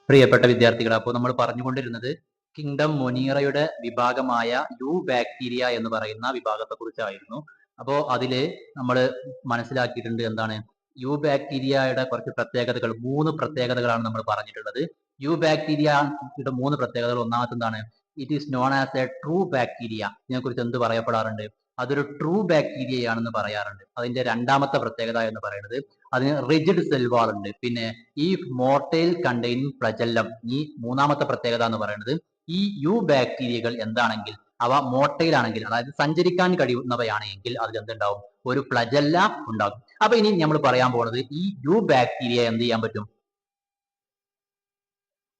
പ്രിയപ്പെട്ട വിദ്യാർത്ഥികളെ, അപ്പോൾ നമ്മൾ പറഞ്ഞുകൊണ്ടിരുന്നത് കിങ്ഡം മൊനീറയുടെ വിഭാഗമായ യു ബാക്ടീരിയ എന്ന് പറയുന്ന വിഭാഗത്തെ കുറിച്ചായിരുന്നു. അപ്പോൾ അതില് നമ്മൾ മനസ്സിലാക്കിയിട്ടുണ്ട് എന്താണ് യു ബാക്ടീരിയയുടെ കുറച്ച് പ്രത്യേകതകൾ, 3 പ്രത്യേകതകളാണ് നമ്മൾ പറഞ്ഞിട്ടുള്ളത്. യു ബാക്ടീരിയയുടെ 3 പ്രത്യേകതകൾ. ഒന്നാമത്തെ എന്താണ്? It is known as A true bacteria. ഇതിനെക്കുറിച്ച് എന്ത് പറയപ്പെടാറുണ്ട്? അതൊരു ട്രൂ ബാക്ടീരിയ ആണെന്ന് പറയാറുണ്ട്. അതിന്റെ രണ്ടാമത്തെ പ്രത്യേകത എന്ന് പറയുന്നത് അതിന് റിജിഡ് സെൽ വാൾ ഉണ്ട്. പിന്നെ ഈ മോർട്ടൈൽ കണ്ടെയ്നിങ് ഫ്ലജെല്ലം, ഈ മൂന്നാമത്തെ പ്രത്യേകത എന്ന് പറയുന്നത് ഈ യു ബാക്ടീരിയകൾ എന്താണെങ്കിൽ അവ മോർട്ടൈൽ ആണെങ്കിൽ, അതായത് സഞ്ചരിക്കാൻ കഴിയുന്നവയാണെങ്കിൽ അതിൽ എന്തുണ്ടാവും? ഒരു ഫ്ലജെല്ല ഉണ്ടാകും. അപ്പൊ ഇനി നമ്മൾ പറയാൻ പോകുന്നത് ഈ യു ബാക്ടീരിയ എന്ത് ചെയ്യാൻ പറ്റും?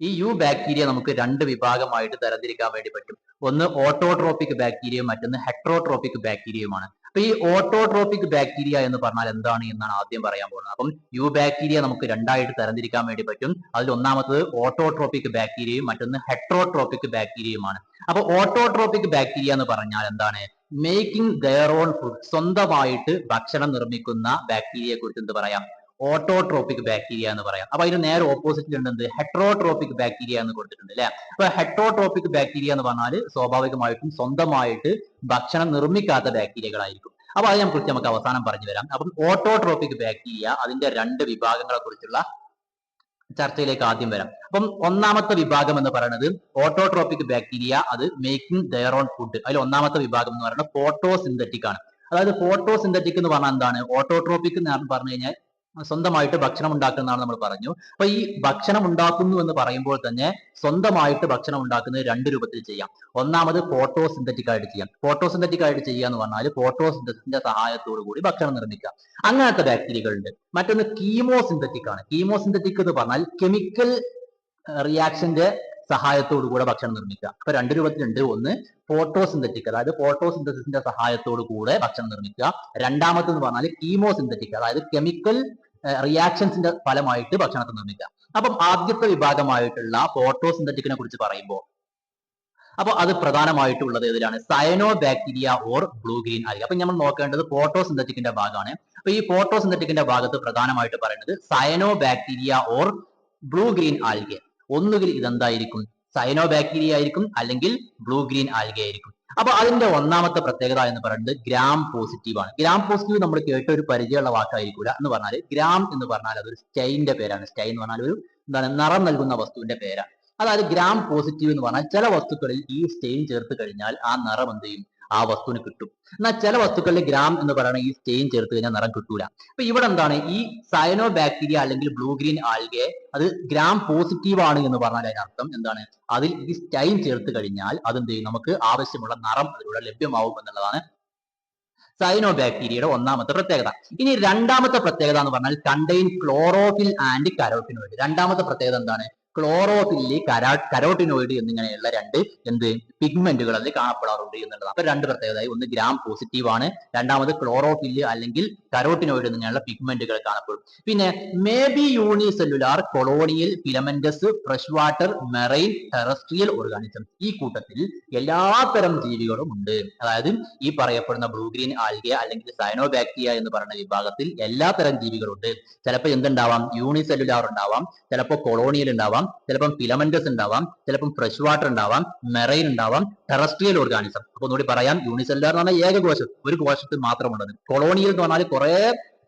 ഈ യു ബാക്ടീരിയ നമുക്ക് 2 വിഭാഗമായിട്ട് തരംതിരിക്കാൻ വേണ്ടി പറ്റും. ഒന്ന് ഓട്ടോട്രോപിക് ബാക്ടീരിയയും മറ്റൊന്ന് ഹെട്രോട്രോപിക് ബാക്ടീരിയയുമാണ്. അപ്പൊ ഈ ഓട്ടോട്രോപിക് ബാക്ടീരിയ എന്ന് പറഞ്ഞാൽ എന്താണ് എന്നാണ് ആദ്യം പറയാൻ പോകുന്നത്. അപ്പം യു ബാക്ടീരിയ നമുക്ക് 2ആയിട്ട് തരംതിരിക്കാൻ വേണ്ടി പറ്റും. അതിൽ ഒന്നാമത്തത് ഓട്ടോട്രോപിക് ബാക്ടീരിയയും മറ്റൊന്ന് ഹെട്രോട്രോപിക് ബാക്ടീരിയയുമാണ്. അപ്പൊ ഓട്ടോട്രോപിക് ബാക്ടീരിയ എന്ന് പറഞ്ഞാൽ എന്താണ്? മേക്കിംഗ് ദെയർ ഓൺ ഫുഡ്, സ്വന്തമായിട്ട് ഭക്ഷണം നിർമ്മിക്കുന്ന ബാക്ടീരിയയെ കുറിച്ച് എന്ത് പറയാം? ഓട്ടോട്രോപിക് ബാക്ടീരിയ എന്ന് പറയാം. അപ്പൊ അതിന് നേരെ ഓപ്പോസിറ്റ് ഉണ്ട് എന്ത്? ഹെട്രോട്രോപിക് ബാക്ടീരിയ എന്ന് കൊടുത്തിട്ടുണ്ട് അല്ലെ. അപ്പൊ ഹെട്രോട്രോപിക് ബാക്ടീരിയ എന്ന് പറഞ്ഞാൽ സ്വാഭാവികമായിട്ടും സ്വന്തമായിട്ട് ഭക്ഷണം നിർമ്മിക്കാത്ത ബാക്ടീരിയകളായിരിക്കും. അപ്പൊ അതിനെ കുറിച്ച് നമുക്ക് അവസാനം പറഞ്ഞു തരാം. അപ്പം ഓട്ടോട്രോപിക് ബാക്ടീരിയ, അതിന്റെ 2 വിഭാഗങ്ങളെ കുറിച്ചുള്ള ചർച്ചയിലേക്ക് ആദ്യം വരാം. അപ്പം ഒന്നാമത്തെ വിഭാഗം എന്ന് പറയുന്നത് ഓട്ടോട്രോപിക് ബാക്ടീരിയ, അത് മേക്കിംഗ് ദെയർ ഓൺ ഫുഡ്. അതിൽ ഒന്നാമത്തെ വിഭാഗം എന്ന് പറയുന്നത് ഫോട്ടോസിന്തറ്റിക് ആണ്. അതായത് ഫോട്ടോസിന്തറ്റിക് എന്ന് പറഞ്ഞാൽ എന്താണ്? ഓട്ടോട്രോപിക് എന്ന് പറഞ്ഞു കഴിഞ്ഞാൽ സ്വന്തമായിട്ട് ഭക്ഷണം ഉണ്ടാക്കുന്നതാണ് നമ്മൾ പറഞ്ഞു. അപ്പൊ ഈ ഭക്ഷണം ഉണ്ടാക്കുന്നു എന്ന് പറയുമ്പോൾ തന്നെ സ്വന്തമായിട്ട് ഭക്ഷണം ഉണ്ടാക്കുന്നത് 2 രൂപത്തിൽ ചെയ്യാം. ഒന്നാമത് ഫോട്ടോസിന്തറ്റിക് ആയിട്ട് ചെയ്യാം. ഫോട്ടോസിന്തറ്റിക് ആയിട്ട് ചെയ്യുക എന്ന് പറഞ്ഞാൽ ഫോട്ടോസിന്തസിന്റെ സഹായത്തോടു കൂടി ഭക്ഷണം നിർമ്മിക്കുക. അങ്ങനത്തെ ബാക്ടീരിയകളുണ്ട്. മറ്റൊന്ന് കീമോസിന്തറ്റിക് ആണ്. കീമോസിന്തറ്റിക് എന്ന് പറഞ്ഞാൽ കെമിക്കൽ റിയാക്ഷന്റെ സഹായത്തോടു കൂടെ ഭക്ഷണം നിർമ്മിക്കുക. അപ്പൊ 2 രൂപത്തിലുണ്ട്. ഒന്ന് ഫോട്ടോസിന്തറ്റിക്, അതായത് ഫോട്ടോസിന്തസിന്റെ സഹായത്തോടു കൂടെ ഭക്ഷണം നിർമ്മിക്കുക. രണ്ടാമത്തെന്ന് പറഞ്ഞാൽ കീമോസിന്തറ്റിക്, അതായത് കെമിക്കൽ റിയാക്ഷൻസിന്റെ ഫലമായിട്ട് ഭക്ഷണത്തെ നിർമ്മിക്കുക. അപ്പം ആദ്യത്തെ വിഭാഗമായിട്ടുള്ള ഫോട്ടോസിന്തറ്റിക്കിനെ കുറിച്ച് പറയുമ്പോൾ അപ്പൊ അത് പ്രധാനമായിട്ടുള്ളത് ഏതിലാണ്? Cyanobacteria or blue green alga. അപ്പൊ നമ്മൾ നോക്കേണ്ടത് ഫോട്ടോസിന്തറ്റിക്കിന്റെ ഭാഗമാണ്. അപ്പൊ ഈ ഫോട്ടോസിന്തറ്റിക്കിന്റെ ഭാഗത്ത് പ്രധാനമായിട്ട് പറയുന്നത് cyanobacteria or blue green alga. ഒന്നുകിൽ ഇതെന്തായിരിക്കും? സയനോ ബാക്ടീരിയ ആയിരിക്കും, അല്ലെങ്കിൽ ബ്ലൂ ഗ്രീൻ ആൽഗ ആയിരിക്കും. അപ്പൊ അതിന്റെ ഒന്നാമത്തെ പ്രത്യേകത എന്ന് പറയുന്നത് ഗ്രാം പോസിറ്റീവ് ആണ്. ഗ്രാം പോസിറ്റീവ് നമ്മൾ കേട്ട ഒരു പരിചയമുള്ള വാക്കായിരിക്കില്ല. എന്ന് പറഞ്ഞാൽ ഗ്രാം എന്ന് പറഞ്ഞാൽ അതൊരു സ്റ്റൈന്റെ പേരാണ്. സ്റ്റൈൻ എന്ന് പറഞ്ഞാൽ ഒരു എന്താണ്? നിറം നൽകുന്ന വസ്തുവിന്റെ പേരാണ്. അതായത് ഗ്രാം പോസിറ്റീവ് എന്ന് പറഞ്ഞാൽ ചില വസ്തുക്കളിൽ ഈ സ്റ്റെയിൻ ചേർത്ത് കഴിഞ്ഞാൽ ആ നിറം എന്ത് ചെയ്യും? ആ വസ്തുവിന് കിട്ടും. എന്നാൽ ചില വസ്തുക്കളിൽ ഗ്രാം എന്ന് പറയുന്ന ഈ സ്റ്റെയിൻ ചേർത്ത് കഴിഞ്ഞാൽ നിറം കിട്ടൂല. അപ്പൊ ഇവിടെ എന്താണ്? ഈ സയനോ ബാക്ടീരിയ അല്ലെങ്കിൽ ബ്ലൂ ഗ്രീൻ ആൽഗെ അത് ഗ്രാം പോസിറ്റീവ് ആണ് എന്ന് പറഞ്ഞാൽ അതിനർത്ഥം എന്താണ്? അതിൽ ഈ സ്റ്റൈൻ ചേർത്ത് കഴിഞ്ഞാൽ അതെന്ത് ചെയ്യും? നമുക്ക് ആവശ്യമുള്ള നിറം അതിലൂടെ ലഭ്യമാവും എന്നുള്ളതാണ് സൈനോ ബാക്ടീരിയയുടെ ഒന്നാമത്തെ പ്രത്യേകത. ഇനി രണ്ടാമത്തെ പ്രത്യേകത എന്ന് പറഞ്ഞാൽ കണ്ടെയ്ൻ ക്ലോറോഫിൽ ആൻഡ് കരോട്ടിനോയിഡ്. രണ്ടാമത്തെ പ്രത്യേകത എന്താണ്? ക്ലോറോഫില്ലി, കരോട്ടിനോയിഡ് എന്നിങ്ങനെയുള്ള 2 എന്ത് പിഗ്മെന്റുകൾ അതിൽ കാണപ്പെടാറുണ്ട് എന്നുള്ളത്. അപ്പൊ 2 പ്രത്യേകതയായി. ഒന്ന് ഗ്രാം പോസിറ്റീവ് ആണ്, രണ്ടാമത് ക്ലോറോഫില്ല് അല്ലെങ്കിൽ കരോട്ടിനോയിഡ് എന്നിങ്ങനെയുള്ള പിഗ്മെന്റുകൾ കാണപ്പെടും. പിന്നെ may be unicellular, colonial, filamentous, fresh water, marine, terrestrial organism. ഈ കൂട്ടത്തിൽ എല്ലാത്തരം ജീവികളും ഉണ്ട്. അതായത് ഈ പറയപ്പെടുന്ന ബ്ലൂ ഗ്രീൻ ആൽഗ അല്ലെങ്കിൽ സയനോ ബാക്ടീരിയ എന്ന് പറയുന്ന വിഭാഗത്തിൽ എല്ലാത്തരം ജീവികളുണ്ട്. ചിലപ്പോൾ എന്തുണ്ടാവാം? യൂണിസെല്ലുലാർ ഉണ്ടാവാം, ചിലപ്പോൾ കൊളോണിയൽ ഉണ്ടാവാം, ചിലപ്പം ഫിലമെന്റസ് ഉണ്ടാവാം, ചിലപ്പം ഫ്രഷ് വാട്ടർ ഉണ്ടാവാം, മെറൈൻ ഉണ്ടാവാം, ടെറസ്ട്രിയൽ ഓർഗാനിസം. അപ്പൊ ഒന്നുകൂടി പറയാം. യൂണിസെല്ലുലാർ എന്ന് പറഞ്ഞാൽ ഏകകോശം, ഒരു കോശത്തിൽ മാത്രമുള്ളത്. കൊളോണിയൽ എന്ന് പറഞ്ഞാൽ കുറെ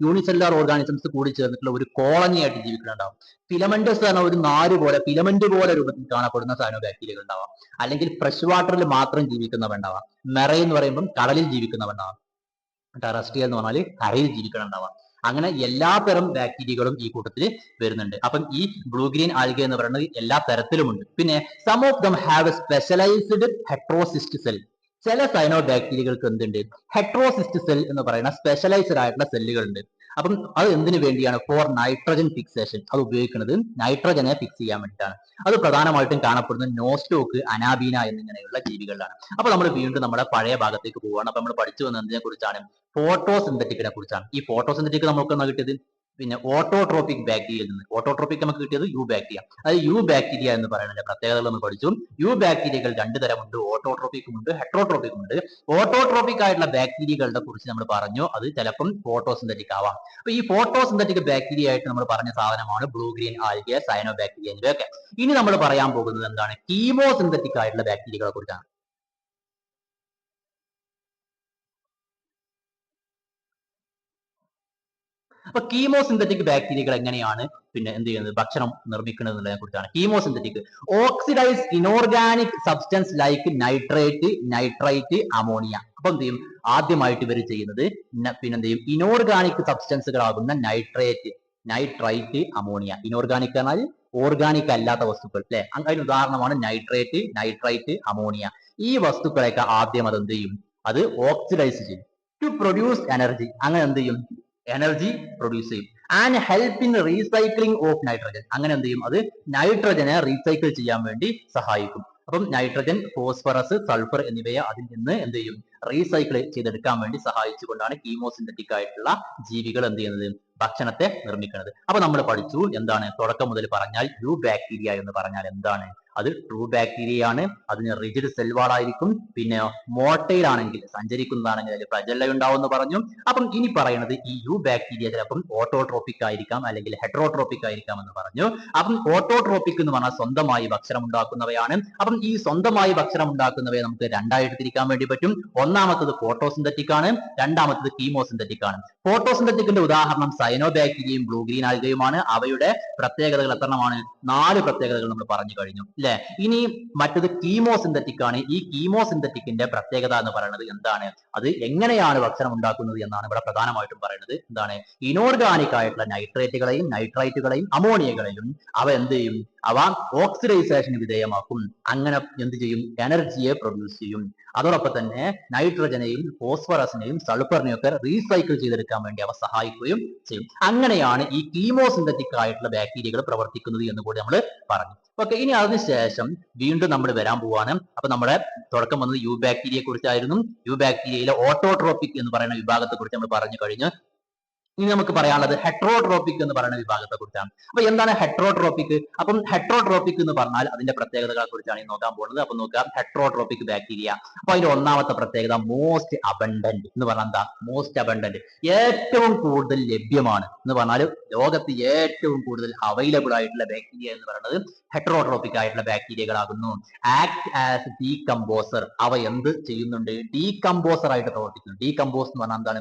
യൂണിസെല്ലുലാർ ഓർഗാനിസംസ് കൂടി ചേർന്നിട്ടുള്ള ഒരു കോളനി ആയിട്ട് ജീവിക്കുന്നുണ്ടാവും. ഫിലമെന്റസ് പറഞ്ഞ ഒരു നാര് പോലെ, ഫിലമെന്റ് പോലെ രൂപത്തിൽ കാണപ്പെടുന്ന സയനോ ബാക്ടീരിയകൾ ഉണ്ടാവാം. അല്ലെങ്കിൽ ഫ്രഷ് വാട്ടറിൽ മാത്രം ജീവിക്കുന്നവ ഉണ്ടാവാം. മെറൈൻ എന്ന് പറയുമ്പോൾ കടലിൽ ജീവിക്കുന്നവ ഉണ്ടാവാം. ടെറസ്ട്രിയൽ എന്ന് പറഞ്ഞാൽ കരയിൽ ജീവിക്കണുണ്ടാവാം. അങ്ങനെ എല്ലാത്തരം ബാക്ടീരിയകളും ഈ കൂട്ടത്തിൽ വരുന്നുണ്ട്. അപ്പം ഈ ബ്ലൂ ഗ്രീൻ ആൽഗ എന്ന് പറയുന്നത് എല്ലാ തരത്തിലുമുണ്ട്. പിന്നെ some of them have specialised heterocyst cell. ചില സൈനോ ബാക്ടീരിയകൾക്ക് എന്തുണ്ട്? ഹെട്രോസിസ്റ്റ് സെൽ എന്ന് പറയുന്ന സ്പെഷ്യലൈസ്ഡ് ആയിട്ടുള്ള സെല്ലുകൾ ഉണ്ട്. അപ്പം അത് എന്തിനു വേണ്ടിയാണ്? For nitrogen fixation. അത് ഉപയോഗിക്കുന്നത് നൈട്രജനെ ഫിക്സ് ചെയ്യാൻ വേണ്ടിയിട്ടാണ്. അത് പ്രധാനമായിട്ടും കാണപ്പെടുന്നത് നോസ്റ്റോക്ക്, അനാബീന എന്നിങ്ങനെയുള്ള ജീവികളിലാണ്. അപ്പൊ നമ്മൾ വീണ്ടും നമ്മുടെ പഴയ ഭാഗത്തേക്ക് പോവുകയാണ്. അപ്പൊ നമ്മൾ പഠിച്ചു വന്നതിനെ കുറിച്ചാണ്? ഫോട്ടോസിന്തറ്റിക്കിനെ കുറിച്ചാണ്. ഈ ഫോട്ടോസിന്തറ്റിക് നമുക്ക് എന്നാ കിട്ടിയത്? പിന്നെ ഓട്ടോട്രോപിക് ബാക്ടീരിയയിൽ നിന്ന്. ഓട്ടോട്രോപിക് നമുക്ക് കിട്ടിയത് യു ബാക്ടീരിയ. അത് യു ബാക്ടീരിയ എന്ന് പറയുന്നതിന്റെ പ്രത്യേകതകൾ നമ്മൾ പഠിച്ചു. യു ബാക്ടീരിയകൾ രണ്ട് തരമുണ്ട്, ഓട്ടോട്രോപിക്കും ഉണ്ട്, ഹെട്രോട്രോപിക്കും ഉണ്ട്. ഓട്ടോട്രോപിക് ആയിട്ടുള്ള ബാക്ടീരിയകളുടെ കുറിച്ച് നമ്മൾ പറഞ്ഞു, അത് ചിലപ്പം ഫോട്ടോസിന്തറ്റിക് ആവാം. അപ്പൊ ഈ ഫോട്ടോസിന്തറ്റിക് ബാക്ടീരിയ ആയിട്ട് നമ്മൾ പറഞ്ഞ സാധനമാണ് ബ്ലൂ ഗ്രീൻ ആൽഗെ, സയനോബാക്ടീരിയ എന്നിവയൊക്കെ. ഇനി നമ്മൾ പറയാൻ പോകുന്നത് എന്താണ്? കീമോസിന്തറ്റിക് ആയിട്ടുള്ള ബാക്ടീരിയകളെ കുറിച്ചാണ്. അപ്പൊ കീമോസിന്തറ്റിക് ബാക്ടീരിയകൾ എങ്ങനെയാണ് പിന്നെ എന്ത് ചെയ്യുന്നത്, ഭക്ഷണം നിർമ്മിക്കുന്നത് എന്നുള്ളതിനെ കുറിച്ചാണ്. Chemosynthetic oxidise inorganic substance like nitrate, nitrite, ammonia. അപ്പൊ എന്ത് ചെയ്യും, ആദ്യമായിട്ട് ഇവർ ചെയ്യുന്നത് പിന്നെന്ത് ചെയ്യും, ഇനോർഗാനിക് സബ്സ്റ്റൻസുകളാകുന്ന നൈട്രേറ്റ്, നൈട്രൈറ്റ്, അമോണിയ. ഇനോർഗാനിക് എന്നാൽ ഓർഗാനിക് അല്ലാത്ത വസ്തുക്കൾ അല്ലെ, അതിന് ഉദാഹരണമാണ് നൈട്രേറ്റ്, നൈട്രൈറ്റ്, അമോണിയ. ഈ വസ്തുക്കളെയൊക്കെ ആദ്യം അത് എന്ത് ചെയ്യും, അത് ഓക്സിഡൈസ് ചെയ്യും ടു പ്രൊഡ്യൂസ് എനർജി. അങ്ങനെ എന്ത് ചെയ്യും, എനർജി പ്രൊഡ്യൂസ് ചെയ്യും. And help in recycling of nitrogen. അങ്ങനെ എന്ത് ചെയ്യും, അത് നൈട്രജനെ റീസൈക്കിൾ ചെയ്യാൻ വേണ്ടി സഹായിക്കും. അപ്പം നൈട്രജൻ, ഫോസ്ഫറസ്, സൾഫർ എന്നിവയെ അതിൽ നിന്ന് എന്ത് ചെയ്യും, റീസൈക്കിൾ ചെയ്തെടുക്കാൻ വേണ്ടി സഹായിച്ചുകൊണ്ടാണ് കീമോസിന്തറ്റിക് ആയിട്ടുള്ള ജീവികൾ എന്ത് ചെയ്യുന്നത്, ഭക്ഷണത്തെ നിർമ്മിക്കുന്നത്. അപ്പൊ നമ്മൾ പഠിച്ചു എന്താണ്, തുടക്കം മുതൽ പറഞ്ഞാൽ യു ബാക്ടീരിയ എന്ന് പറഞ്ഞാൽ എന്താണ്, അത് ട്രൂ ബാക്ടീരിയ ആണ്. അതിന് റിജിഡ് സെൽ വാൾ ആയിരിക്കും. പിന്നെ മോട്ടൈൽ ആണെങ്കിൽ, സഞ്ചരിക്കുന്നതാണെങ്കിൽ അതിൽ ഫ്ലജെല്ല ഉണ്ടാവും എന്ന് പറഞ്ഞു. അപ്പം ഇനി പറയുന്നത് ഈ യു ബാക്ടീരിയ ചിലപ്പം ഓട്ടോട്രോപിക് ആയിരിക്കാം അല്ലെങ്കിൽ ഹെട്രോട്രോപിക് ആയിരിക്കാം എന്ന് പറഞ്ഞു. അപ്പം ഓട്ടോട്രോപിക് എന്ന് പറഞ്ഞാൽ സ്വന്തമായി ഭക്ഷണം ഉണ്ടാക്കുന്നവയാണ്. അപ്പം ഈ സ്വന്തമായി ഭക്ഷണം ഉണ്ടാക്കുന്നവയെ നമുക്ക് രണ്ടായിട്ട് തിരിക്കാൻ വേണ്ടി പറ്റും. ഒന്നാമത്തത് ഫോട്ടോസിന്തറ്റിക് ആണ്, രണ്ടാമത്തത് കീമോസിന്തറ്റിക് ആണ്. ഫോട്ടോസിന്തറ്റിക്കിന്റെ ഉദാഹരണം സയനോബാക്ടീരിയയും ബ്ലൂ ഗ്രീൻ ആൽഗയുമാണ്. അവയുടെ പ്രത്യേകതകൾ എത്രമാണ്, 4 പ്രത്യേകതകൾ നമ്മൾ പറഞ്ഞു കഴിഞ്ഞു അല്ലെ. ഇനി മറ്റത് കീമോസിന്തറ്റിക് ആണ്. ഈ കീമോസിന്തറ്റിക്കിന്റെ പ്രത്യേകത എന്ന് പറയുന്നത് എന്താണ്, അത് എങ്ങനെയാണ് ഭക്ഷണം ഉണ്ടാക്കുന്നത് എന്നാണ് ഇവിടെ പ്രധാനമായിട്ടും പറയുന്നത്. എന്താണ്, ഇനോർഗാനിക് ആയിട്ടുള്ള നൈട്രേറ്റുകളെയും, നൈട്രൈറ്റുകളെയും, അമോണിയകളെയും അവ എന്ത് ചെയ്യും, അവ ഓക്സിഡൈസേഷന് വിധേയമാക്കും. അങ്ങനെ എന്ത് ചെയ്യും, എനർജിയെ പ്രൊഡ്യൂസ് ചെയ്യും. അതോടൊപ്പം തന്നെ നൈട്രജനെയും, ഫോസ്ഫറസിനെയും, സൾഫറിനെയും ഒക്കെ റീസൈക്കിൾ ചെയ്തെടുക്കാൻ വേണ്ടി അവ സഹായിക്കുകയും ചെയ്യും. അങ്ങനെയാണ് ഈ കീമോസിന്തറ്റിക് ആയിട്ടുള്ള ബാക്ടീരിയകൾ പ്രവർത്തിക്കുന്നത് എന്ന് കൂടി നമ്മൾ പറഞ്ഞു. ഓക്കെ, ഇനി അതിനുശേഷം വീണ്ടും നമ്മൾ വരാൻ പോവാണ്. അപ്പൊ നമ്മുടെ തുടക്കം വന്നത് യു ബാക്ടീരിയയെ കുറിച്ചായിരുന്നു. യു ബാക്ടീരിയയിലെ ഓട്ടോട്രോപിക് എന്ന് പറയുന്ന വിഭാഗത്തെ കുറിച്ച് നമ്മൾ പറഞ്ഞു കഴിഞ്ഞു. ഇനി നമുക്ക് പറയാനുള്ളത് ഹെട്രോട്രോപിക് എന്ന് പറയുന്ന വിഭാഗത്തെ കുറിച്ചാണ്. അപ്പൊ എന്താണ് ഹെട്രോട്രോപിക്? അപ്പം ഹെട്രോട്രോപിക് എന്ന് പറഞ്ഞാൽ അതിന്റെ പ്രത്യേകതകളെ കുറിച്ചാണ് നോക്കാൻ പോകുന്നത്. അപ്പൊ നോക്കാം, ഹെട്രോട്രോപിക് ബാക്ടീരിയ. അപ്പൊ അതിന്റെ ഒന്നാമത്തെ പ്രത്യേകത മോസ്റ്റ് അബണ്ടന്റ് എന്ന് പറഞ്ഞാൽ എന്താ, മോസ്റ്റ് അബണ്ടന്റ് ഏറ്റവും കൂടുതൽ ലഭ്യമാണ് എന്ന് പറഞ്ഞാൽ ലോകത്ത് ഏറ്റവും കൂടുതൽ അവൈലബിൾ ആയിട്ടുള്ള ബാക്ടീരിയ എന്ന് പറയുന്നത് ഹെട്രോട്രോപിക് ആയിട്ടുള്ള ബാക്ടീരിയകളാകുന്നു. Act as decomposer. അവ എന്ത് ചെയ്യുന്നുണ്ട്, ഡീകമ്പോസർ ആയിട്ട് പ്രവർത്തിക്കുന്നു. ഡീകമ്പോസ് എന്ന് പറഞ്ഞാൽ എന്താണ്,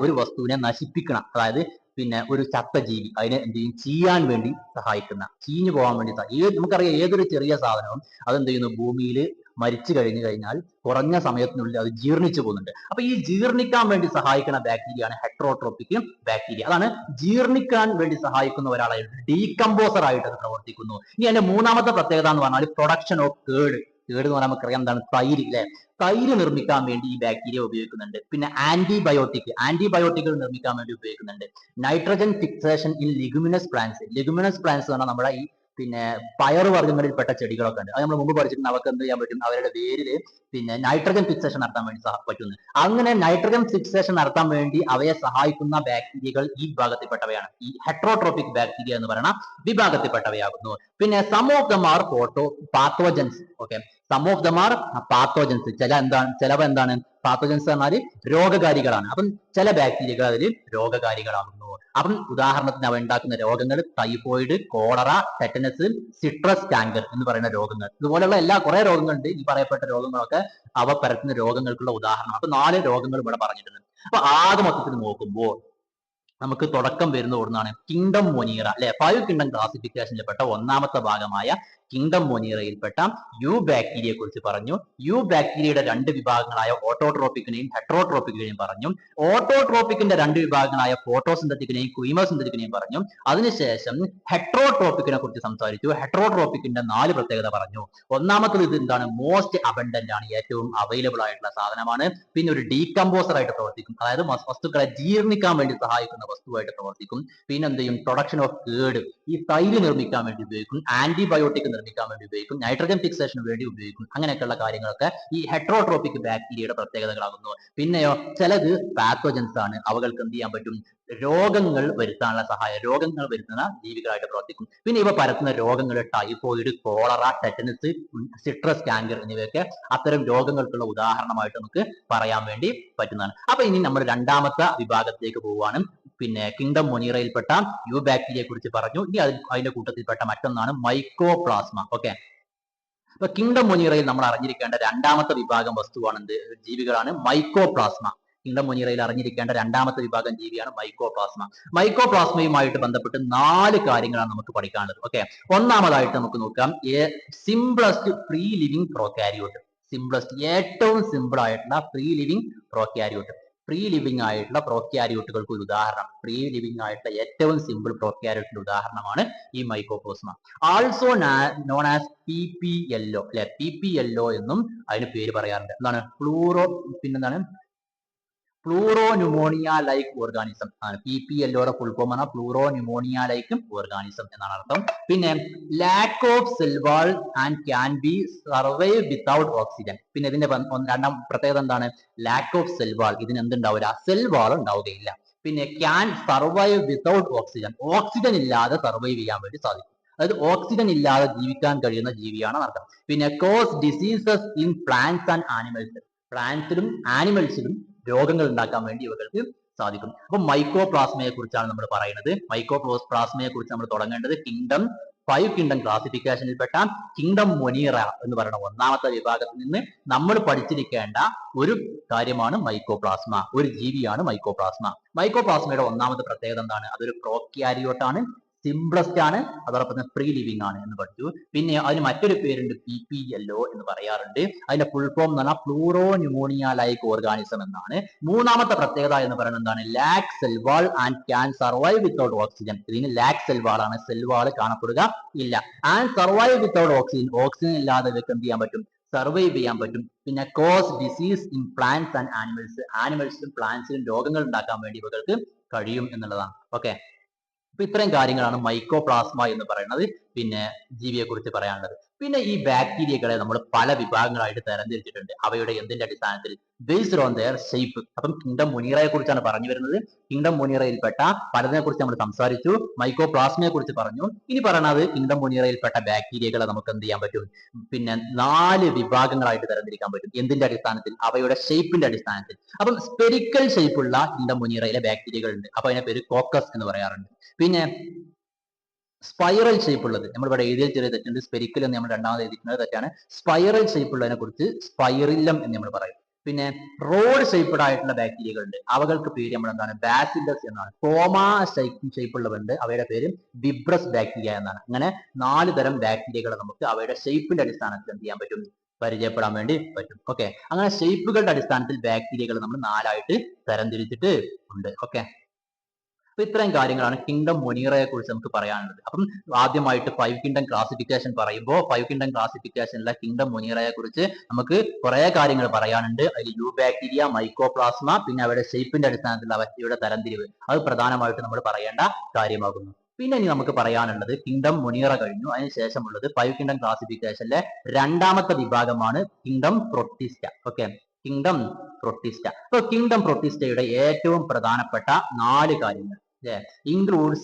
ഒരു വസ്തുവിനെ നശിപ്പിക്കണം. അതായത് പിന്നെ ഒരു ചത്ത ജീവി അതിനെ എന്ത് ചെയ്യും, ചെയ്യാൻ വേണ്ടി സഹായിക്കുന്ന, ചീഞ്ഞു പോകാൻ വേണ്ടി നമുക്കറിയാം ഏതൊരു ചെറിയ സാധനവും അതെന്ത് ചെയ്യുന്നു, ഭൂമിയിൽ മരിച്ചു കഴിഞ്ഞാൽ കുറഞ്ഞ സമയത്തിനുള്ളിൽ അത് ജീർണിച്ചു പോകുന്നുണ്ട്. അപ്പൊ ഈ ജീർണിക്കാൻ വേണ്ടി സഹായിക്കുന്ന ബാക്ടീരിയയാണ് ഹെട്രോട്രോപിക് ബാക്ടീരിയ. അതാണ് ജീർണിക്കാൻ വേണ്ടി സഹായിക്കുന്ന ഒരാളായിട്ട്, ഡീകമ്പോസർ ആയിട്ട് അത് പ്രവർത്തിക്കുന്നു. ഇനി അതിന്റെ മൂന്നാമത്തെ പ്രത്യേകത എന്ന് പറഞ്ഞാൽ പ്രൊഡക്ഷൻ ഓഫ് കേട്. കേട് എന്ന് പറഞ്ഞാൽ നമുക്കറിയാം എന്താണ്, തൈര് അല്ലെ. തൈര് നിർമ്മിക്കാൻ വേണ്ടി ഈ ബാക്ടീരിയ ഉപയോഗിക്കുന്നുണ്ട്. പിന്നെ ആന്റിബയോട്ടിക്കുകൾ നിർമ്മിക്കാൻ വേണ്ടി ഉപയോഗിക്കുന്നുണ്ട്. Nitrogen fixation in leguminous plants. Leguminous plants എന്ന് പറഞ്ഞാൽ നമ്മുടെ ഈ പിന്നെ പയറുവർഗ്ഗങ്ങളിൽപ്പെട്ട ചെടികളൊക്കെ ഉണ്ട്. അത് നമ്മൾ മുമ്പ് പഠിച്ചിട്ടുണ്ട്. അവർക്ക് എന്ത് ചെയ്യാൻ പറ്റും, അവരുടെ വേരില് പിന്നെ നൈട്രജൻ ഫിക്സേഷൻ നടത്താൻ വേണ്ടി പറ്റുന്നു. അങ്ങനെ നൈട്രജൻ ഫിക്സേഷൻ നടത്താൻ വേണ്ടി അവയെ സഹായിക്കുന്ന ബാക്ടീരിയകൾ ഈ വിഭാഗത്തിൽപ്പെട്ടവയാണ്. ഈ ഹെട്രോട്രോപിക് ബാക്ടീരിയ എന്ന് പറയുന്ന വിഭാഗത്തിൽപ്പെട്ടവയാകുന്നു. പിന്നെ some of them are pathogens. Okay, some of them are pathogens. ചിലവ എന്താണ്, പാത്തോജൻസ് പറഞ്ഞാൽ രോഗകാരികളാണ്. അപ്പം ചില ബാക്ടീരിയകൾ അതിൽ രോഗകാരികളാകുന്നു. അപ്പം ഉദാഹരണത്തിന് അവ ഉണ്ടാക്കുന്ന രോഗങ്ങൾ typhoid, cholera, tetanus, citrus Kanker എന്ന് പറയുന്ന രോഗങ്ങൾ. ഇതുപോലെയുള്ള കുറെ രോഗങ്ങളുണ്ട്. ഈ പറയപ്പെട്ട രോഗങ്ങളൊക്കെ അവ പരത്തുന്ന രോഗങ്ങൾക്കുള്ള ഉദാഹരണം. അപ്പൊ 4 രോഗങ്ങൾ ഇവിടെ പറഞ്ഞിട്ടുണ്ട്. അപ്പൊ ആകെ മൊത്തത്തിൽ നോക്കുമ്പോൾ നമുക്ക് തുടക്കം വരുന്ന ഒന്നാണ് കിങ്ഡം മൊനീറ അല്ലെ. 5 കിങ്ഡം ക്ലാസിഫിക്കേഷനിൽപ്പെട്ട ഒന്നാമത്തെ ഭാഗമായ കിങ്ഡം മൊനീറയിൽപ്പെട്ട യു ബാക്ടീരിയയെ കുറിച്ച് പറഞ്ഞു. യു ബാക്ടീരിയയുടെ 2 വിഭാഗങ്ങളായ ഓട്ടോട്രോപിക്കിനെയും ഹെട്രോട്രോപിക്കിനെയും പറഞ്ഞു. ഓട്ടോട്രോപിക്കിന്റെ 2 വിഭാഗങ്ങളായ ഫോട്ടോസിന്തറ്റിക്കിനെയും കീമോസിന്തറ്റിക്കിനെയും പറഞ്ഞു. അതിനുശേഷം ഹെട്രോട്രോപിക്കിനെ കുറിച്ച് സംസാരിച്ചു. ഹെട്രോട്രോപിക്കിന്റെ 4 പ്രത്യേകത പറഞ്ഞു. ഒന്നാമത്തത് ഇത് എന്താണ്, മോസ്റ്റ് അബണ്ടന്റ് ആണ്, ഏറ്റവും അവൈലബിൾ ആയിട്ടുള്ള സാധനമാണ്. പിന്നെ ഒരു ഡീകമ്പോസർ ആയിട്ട് പ്രവർത്തിക്കും, അതായത് വസ്തുക്കളെ ജീർണിക്കാൻ വേണ്ടി സഹായിക്കുന്ന പറയുന്ന വസ്തുവായിട്ട് പ്രവർത്തിക്കും. പിന്നെ എന്ത് ചെയ്യും? പ്രൊഡക്ഷൻ ഓഫ് കേട്, ഈ തൈര് നിർമ്മിക്കാൻ വേണ്ടി ഉപയോഗിക്കും, ആന്റിബയോട്ടിക് നിർമ്മിക്കാൻ വേണ്ടി ഉപയോഗിക്കും, നൈട്രജൻ ഫിക്സേഷന് വേണ്ടി ഉപയോഗിക്കും. അങ്ങനെയൊക്കെയുള്ള കാര്യങ്ങളൊക്കെ ഈ ഹെട്രോട്രോപിക് ബാക്ടീരിയയുടെ പ്രത്യേകതകളാകുന്നു. പിന്നെയോ ചിലത് പാത്തോജൻസ് ആണ്, അവകൾക്ക് എന്ത് ചെയ്യാൻ പറ്റും? രോഗങ്ങൾ വരുത്താനുള്ള രോഗങ്ങൾ വരുത്തുന്ന ജീവികളായിട്ട് പ്രവർത്തിക്കും. പിന്നെ ഇവ പരത്തുന്ന രോഗങ്ങൾ typhoid, cholera, tetanus, citrus Kanker എന്നിവയൊക്കെ അത്തരം രോഗങ്ങൾക്കുള്ള ഉദാഹരണമായിട്ട് നമുക്ക് പറയാൻ വേണ്ടി പറ്റുന്നതാണ്. അപ്പൊ ഇനി നമ്മൾ രണ്ടാമത്തെ വിഭാഗത്തിലേക്ക് പോവുകയാണ്. പിന്നെ കിങ്ഡം മൊനീറയിൽപ്പെട്ട യു ബാക്ടീരിയയെ കുറിച്ച് പറഞ്ഞു. ഇനി അതിന്റെ കൂട്ടത്തിൽപ്പെട്ട മറ്റൊന്നാണ് മൈക്കോപ്ലാസ്മ. ഓക്കെ, അപ്പൊ കിങ്ഡം മൊനീറയിൽ നമ്മൾ അറിഞ്ഞിരിക്കേണ്ട രണ്ടാമത്തെ വിഭാഗം വസ്തുവാണ് എന്ത്? ജീവികളാണ് മൈക്കോപ്ലാസ്മ. കിങ്ഡം മൊനീറയിൽ അറിഞ്ഞിരിക്കേണ്ട രണ്ടാമത്തെ വിഭാഗം ജീവിയാണ് മൈക്കോപ്ലാസ്മ. മൈക്കോപ്ലാസ്മയുമായിട്ട് ബന്ധപ്പെട്ട് 4 കാര്യങ്ങളാണ് നമുക്ക് പഠിക്കാനുള്ളത്. ഓക്കെ, ഒന്നാമതായിട്ട് നമുക്ക് നോക്കാം simplest free living prokaryote. Simplest, ഏറ്റവും സിമ്പിൾ ആയിട്ടുള്ള free living prokaryote. Free living ആയിട്ടുള്ള പ്രോകാരിയോട്ടുകൾക്ക് ഒരു ഉദാഹരണം, ഫ്രീ ലിവിംഗ് ആയിട്ടുള്ള ഏറ്റവും സിമ്പിൾ പ്രോകാരിയോട്ടിന്റെ ഉദാഹരണമാണ് ഈ mycoplasma. Also known as PPLO, അല്ലെ? PPLO എന്നും അതിന് പേര് പറയാറുണ്ട്. എന്താണ്? പിന്നെന്താണ്? പ്ലൂറോന്യൂമോണിയ ലൈക്ക് ഓർഗാനിസം ആണ്. PPLOയുടെ ഫുൾ ഫോം ആണ് പ്ലൂറോന്യൂമോണിയ ലൈക്ക് ഓർഗാനിസം എന്നാണ് അർത്ഥം. പിന്നെ lack of cell wall and can be survive without oxygen. പിന്നെ ഇതിന്റെ രണ്ടാം പ്രത്യേകത എന്താണ്? ലാക്ക് ഓഫ് സെൽ വാൾ, ഇതിന് എന്തുണ്ടാവില്ല? സെൽ വാൾ ഉണ്ടാവുകയില്ല. പിന്നെ can survive without oxygen, oxygen ഇല്ലാതെ സർവൈവ് ചെയ്യാൻ വേണ്ടി സാധിക്കും. അതായത് ഓക്സിജൻ ഇല്ലാതെ ജീവിക്കാൻ കഴിയുന്ന ജീവിയാണ് അർത്ഥം. പിന്നെ cause diseases in plants and animals, പ്ലാന്റ്സിലും ആനിമൽസിലും രോഗങ്ങൾ ഉണ്ടാക്കാൻ വേണ്ടി ഇവകൾക്ക് സാധിക്കും. അപ്പൊ മൈക്കോപ്ലാസ്മയെ കുറിച്ചാണ് നമ്മൾ പറയുന്നത്. മൈക്കോപ്ലാസ്മയെ കുറിച്ച് നമ്മൾ തുടങ്ങേണ്ടത് ഫൈവ് കിങ്ഡം ക്ലാസിഫിക്കേഷനിൽപ്പെട്ട കിങ്ഡം മൊനീറ എന്ന് പറയുന്ന ഒന്നാമത്തെ വിഭാഗത്തിൽ നിന്ന് നമ്മൾ പഠിച്ചിരിക്കേണ്ട ഒരു കാര്യമാണ് മൈക്കോപ്ലാസ്മ. ഒരു ജീവിയാണ് മൈക്കോപ്ലാസ്മ. മൈക്കോപ്ലാസ്മയുടെ ഒന്നാമത്തെ പ്രത്യേകത എന്താണ്? അതൊരു പ്രോക്യാരിയോട്ടാണ്, സിംപ്ലസ്റ്റ് ആണ്, അതോടൊപ്പം തന്നെ ഫ്രീ ലിവിംഗ് ആണ് എന്ന് പഠിച്ചു. പിന്നെ അതിന് മറ്റൊരു പേരുണ്ട്, PPLO എന്ന് പറയാറുണ്ട്. അതിന്റെ ഫുൾ ഫോം എന്ന് പറഞ്ഞാൽ പ്ലൂറോന്യൂമോണിയ ലൈക്ക് ഓർഗാനിസം എന്നാണ്. മൂന്നാമത്തെ പ്രത്യേകത എന്ന് പറയുന്നത് എന്താണ്? Lack cell wall and can survive without oxygen. ഇതിന് ലാക്ക് സെൽ വാൾ ആണ്, സെൽ വാൾ കാണപ്പെടുക ഇല്ല. And survive without oxygen, oxygen ഇല്ലാതെ ഇവർക്ക് എന്ത് ചെയ്യാൻ പറ്റും? സർവൈവ് ചെയ്യാൻ പറ്റും. പിന്നെ cause disease in plants and animals, ആനിമൽസിലും പ്ലാന്റ്സിലും രോഗങ്ങൾ ഉണ്ടാക്കാൻ വേണ്ടി ഇവർക്ക് കഴിയും എന്നുള്ളതാണ്. ഓക്കെ, അപ്പൊ ഇത്രയും കാര്യങ്ങളാണ് മൈക്കോപ്ലാസ്മ എന്ന് പറയുന്നത് പിന്നെ ജീവിയെ കുറിച്ച് പറയാനുള്ളത്. പിന്നെ ഈ ബാക്ടീരിയകളെ നമ്മൾ പല വിഭാഗങ്ങളായിട്ട് തരംതിരിച്ചിട്ടുണ്ട്. അവയുടെ എന്തിന്റെ അടിസ്ഥാനത്തിൽ? Based on their shape. അപ്പം കിങ്ഡം മൊനീറയെ കുറിച്ചാണ് പറഞ്ഞു വരുന്നത്. കിങ്ഡം മൊനീറയിൽപ്പെട്ട പലതിനെ കുറിച്ച് നമ്മൾ സംസാരിച്ചു. മൈക്കോപ്ലാസ്മയെ കുറിച്ച് പറഞ്ഞു. ഇനി പറയുന്നത് കിങ്ഡം മൊനീറയിൽപ്പെട്ട ബാക്ടീരിയകളെ നമുക്ക് എന്ത് ചെയ്യാൻ പറ്റും? പിന്നെ 4 വിഭാഗങ്ങളായിട്ട് തരംതിരിക്കാൻ പറ്റും. എന്തിന്റെ അടിസ്ഥാനത്തിൽ? അവയുടെ ഷേപ്പിന്റെ അടിസ്ഥാനത്തിൽ. അപ്പം സ്പെരിക്കൽ ഷേപ്പുള്ള കിങ്ഡം മൊനീറയിലെ ബാക്ടീരിയകൾ ഉണ്ട്. അപ്പൊ അതിനെ പേര് കോക്കസ് എന്ന് പറയാറുണ്ട്. പിന്നെ സ്പൈറൽ ഷേപ്പ് ഉള്ളത്, നമ്മളിവിടെ എഴുതിയ ചെറിയ തെറ്റുണ്ട്, സ്പെരിക്കൽ എന്ന് നമ്മൾ രണ്ടാമത് എഴുതിയിട്ടുള്ളത് തെറ്റാണ്. സ്പൈറൽ ഷേപ്പ് ഉള്ളതിനെ കുറിച്ച് സ്പൈറില്ലം എന്ന് നമ്മൾ പറയും. പിന്നെ റോഡ് ഷേപ്പ്ഡ് ആയിട്ടുള്ള ബാക്ടീരിയകൾ ഉണ്ട്. അവകൾക്ക് പേര് നമ്മൾ എന്താണ്? ബാസിലസ് എന്നാണ്. കോമാ ഷേപ്പ് ഉള്ളവരുണ്ട്, അവയുടെ പേര് വിബ്രസ് ബാക്ടീരിയ എന്നാണ്. അങ്ങനെ 4 തരം ബാക്ടീരിയകൾ നമുക്ക് അവയുടെ ഷേപ്പിന്റെ അടിസ്ഥാനത്തിൽ എന്ത് ചെയ്യാൻ പറ്റും? പരിചയപ്പെടാൻ വേണ്ടി പറ്റും. ഓക്കെ, അങ്ങനെ ഷേപ്പുകളുടെ അടിസ്ഥാനത്തിൽ ബാക്ടീരിയകൾ നമ്മൾ 4 ആയിട്ട് തരംതിരിച്ചിട്ട് ഉണ്ട്. ഓക്കെ, അപ്പൊ ഇത്രയും കാര്യങ്ങളാണ് കിങ്ഡം മൊനീറയെ കുറിച്ച് നമുക്ക് പറയാനുള്ളത്. അപ്പം ആദ്യമായിട്ട് 5 കിങ്ഡം ക്ലാസിഫിക്കേഷൻ പറയുമ്പോൾ 5 കിങ്ഡം ക്ലാസിഫിക്കേഷനിലെ കിങ്ഡം മൊനീറയെ കുറിച്ച് നമുക്ക് കുറെ കാര്യങ്ങൾ പറയാനുണ്ട്. അതിൽ യു ബാക്ടീരിയ, മൈക്കോപ്ലാസ്മ, പിന്നെ അവയുടെ ഷേപ്പിന്റെ അടിസ്ഥാനത്തിൽ അവയുടെ തരംതിരിവ്, അത് പ്രധാനമായിട്ട് നമ്മൾ പറയേണ്ട കാര്യമാകുന്നു. പിന്നെ ഇനി നമുക്ക് പറയാനുള്ളത് കിങ്ഡം മൊനീറ കഴിഞ്ഞു, അതിനുശേഷമുള്ളത് 5 കിങ്ഡം ക്ലാസിഫിക്കേഷനിലെ രണ്ടാമത്തെ വിഭാഗമാണ് kingdom Protista. Okay, kingdom Protista. അപ്പൊ കിങ്ഡം പ്രൊട്ടിസ്റ്റയുടെ ഏറ്റവും പ്രധാനപ്പെട്ട 4 കാര്യങ്ങൾ includes